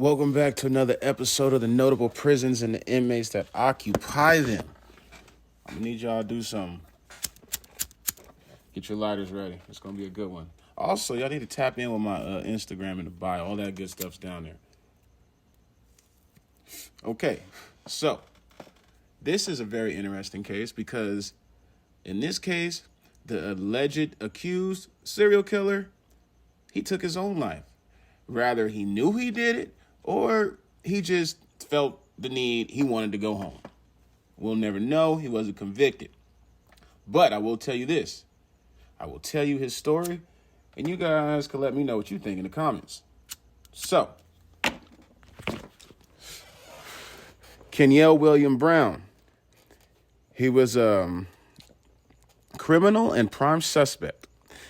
Welcome back to another episode of the notable prisons and the inmates that occupy them. I'm gonna need y'all to do something. Get your lighters ready. It's gonna be a good one. Also, y'all need to tap in with my Instagram in the bio. All that good stuff's down there. Okay, so this is a very interesting case because in this case, the alleged accused serial killer, he took his own life. Rather, he knew he did it, or he just felt the need, he wanted to go home. We'll never know. He wasn't convicted. But I will tell you this. I will tell you his story, and you guys can let me know what you think in the comments. So, Kenyel William Brown. He was a criminal and prime suspect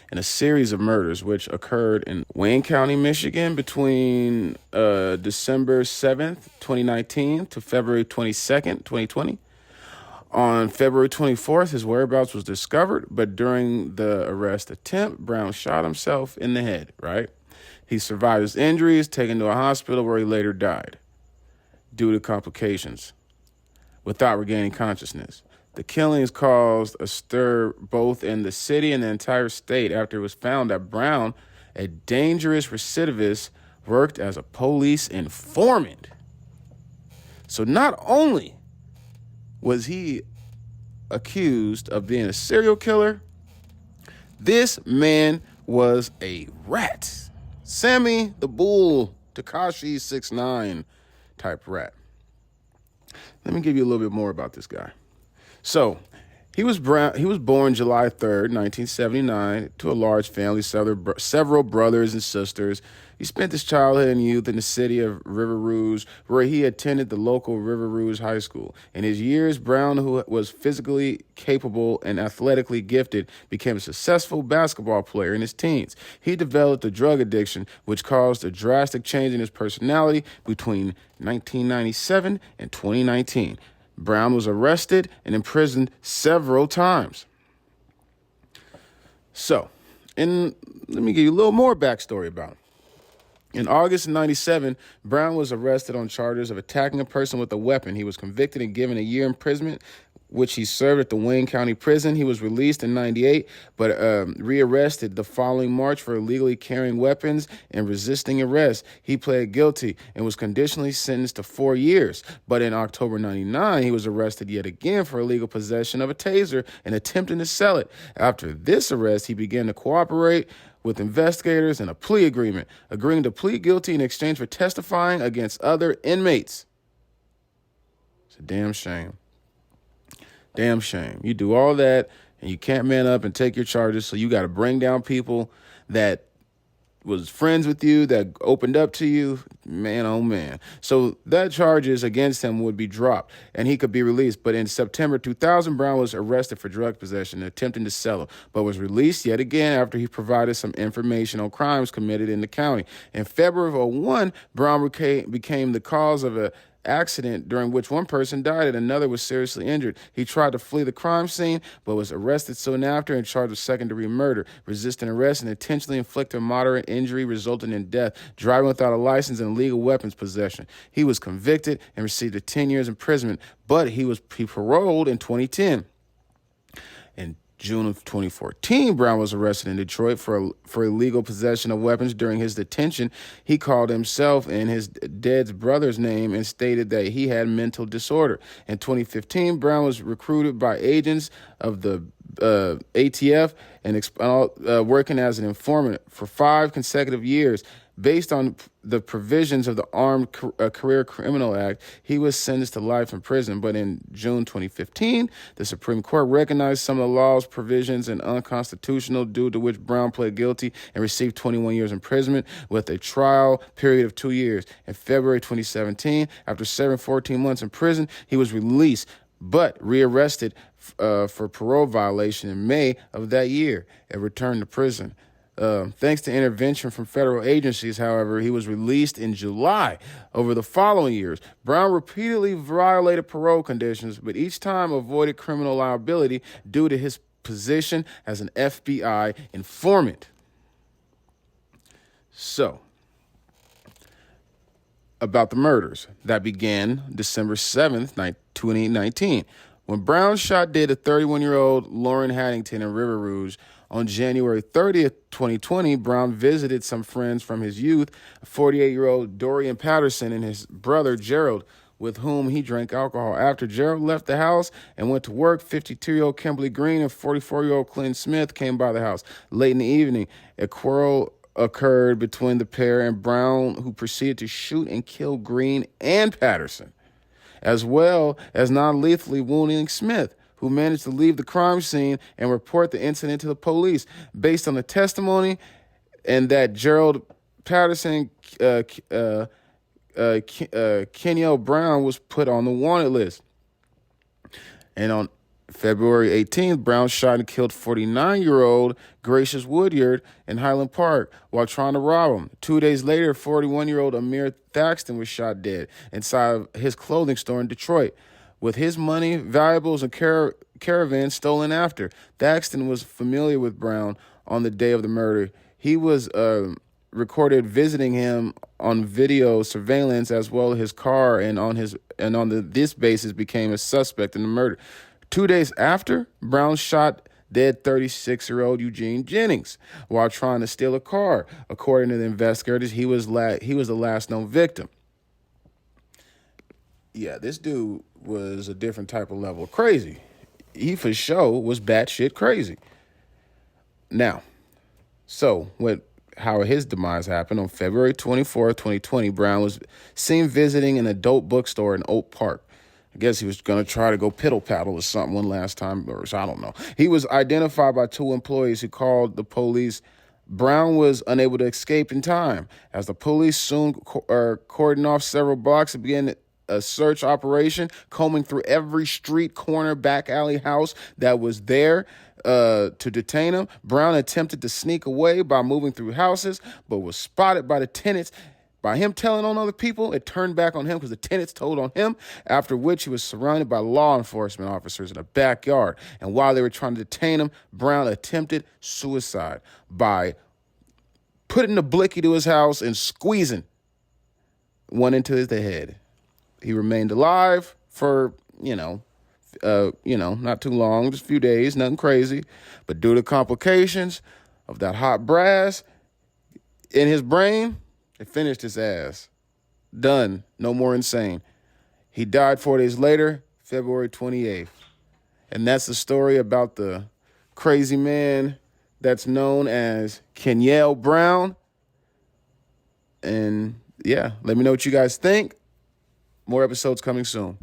in a series of murders which occurred in Wayne County, Michigan between December 7th, 2019 to February 22nd, 2020. On February 24th, his whereabouts was discovered, but during the arrest attempt, Brown shot himself in the head, right? He survived his injuries, taken to a hospital where he later died due to complications without regaining consciousness. The killings caused a stir both in the city and the entire state after it was found that Brown, a dangerous recidivist, worked as a police informant. So not only was he accused of being a serial killer, this man was a rat. Sammy the Bull, Tekashi 6ix9ine type rat. Let me give you a little bit more about this guy. So, he was born July 3rd, 1979, to a large family, several brothers and sisters. He spent his childhood and youth in the city of River Rouge, where he attended the local River Rouge High School. In his years, Brown, who was physically capable and athletically gifted, became a successful basketball player in his teens. He developed a drug addiction, which caused a drastic change in his personality between 1997 and 2019. Brown was arrested and imprisoned several times. So, let me give you a little more backstory about him. In August of 97, Brown was arrested on charges of attacking a person with a weapon. He was convicted and given a year imprisonment, which he served at the Wayne County Prison. He was released in 98, but rearrested the following March for illegally carrying weapons and resisting arrest. He pled guilty and was conditionally sentenced to 4 years. But in October 99, he was arrested yet again for illegal possession of a taser and attempting to sell it. After this arrest, he began to cooperate with investigators in a plea agreement, agreeing to plead guilty in exchange for testifying against other inmates. It's a damn shame. Damn shame. You do all that and you can't man up and take your charges, so you got to bring down people that was friends with you, that opened up to you. Man, oh man. So that charges against him would be dropped and he could be released. But in September 2000, Brown was arrested for drug possession and attempting to sell them, but was released yet again after he provided some information on crimes committed in the county. In February of 2001, Brown became the cause of a accident during which one person died and another was seriously injured. He tried to flee the crime scene, but was arrested soon after and charged with second-degree murder, resisting arrest, and intentionally inflicting moderate injury resulting in death, driving without a license, and illegal weapons possession. He was convicted and received a 10 years imprisonment, but he paroled in 2010. In June of 2014, Brown was arrested in Detroit for illegal possession of weapons. During his detention, he called himself and his dead brother's name and stated that he had mental disorder. In 2015, Brown was recruited by agents of the ATF and working as an informant for 5 consecutive years. Based on the provisions of the Armed Career Criminal Act, he was sentenced to life in prison. But in June 2015, the Supreme Court recognized some of the law's provisions as unconstitutional, due to which Brown pled guilty and received 21 years imprisonment with a trial period of 2 years. In February 2017, after serving 14 months in prison, he was released, but rearrested for parole violation in May of that year and returned to prison. Thanks to intervention from federal agencies, however, he was released in July. Over the following years, Brown repeatedly violated parole conditions, but each time avoided criminal liability due to his position as an FBI informant. So, about the murders that began December 7th, 2019, when Brown shot dead a 31-year-old Lauren Haddington in River Rouge. On January 30th, 2020, Brown visited some friends from his youth, 48-year-old Dorian Patterson and his brother Gerald, with whom he drank alcohol. After Gerald left the house and went to work, 52-year-old Kimberly Green and 44-year-old Clinton Smith came by the house. Late in the evening, a quarrel occurred between the pair and Brown, who proceeded to shoot and kill Green and Patterson, as well as non-lethally wounding Smith, who managed to leave the crime scene and report the incident to the police. Based on the testimony, and that Gerald Patterson, Kenyel Brown was put on the wanted list. And on February 18th, Brown shot and killed 49-year-old Gracious Woodyard in Highland Park while trying to rob him. 2 days later, 41-year-old Amir Thaxton was shot dead inside of his clothing store in Detroit, with his money, valuables, and caravan stolen after. Thaxton was familiar with Brown on the day of the murder. He was recorded visiting him on video surveillance, as well as his car, and on this basis became a suspect in the murder. 2 days after, Brown shot dead 36-year-old Eugene Jennings while trying to steal a car. According to the investigators, he was the last known victim. Yeah, this dude was a different type of level of crazy. He for sure was batshit crazy. Now, so how his demise happened on February 24th, 2020, Brown was seen visiting an adult bookstore in Oak Park. I guess he was going to try to go piddle paddle or something one last time, or I don't know. He was identified by two employees who called the police. Brown was unable to escape in time. As the police soon cordoned off several blocks and began a search operation, combing through every street, corner, back alley, house that was there to detain him. Brown attempted to sneak away by moving through houses, but was spotted by the tenants. By him telling on other people, it turned back on him because the tenants told on him, after which he was surrounded by law enforcement officers in a backyard. And while they were trying to detain him, Brown attempted suicide by putting the blicky to his house and squeezing one into his head. He remained alive for, not too long, just a few days, nothing crazy. But due to complications of that hot brass in his brain, it finished his ass. Done. No more insane. He died 4 days later, February 28th. And that's the story about the crazy man that's known as Kenyel Brown. And yeah, let me know what you guys think. More episodes coming soon.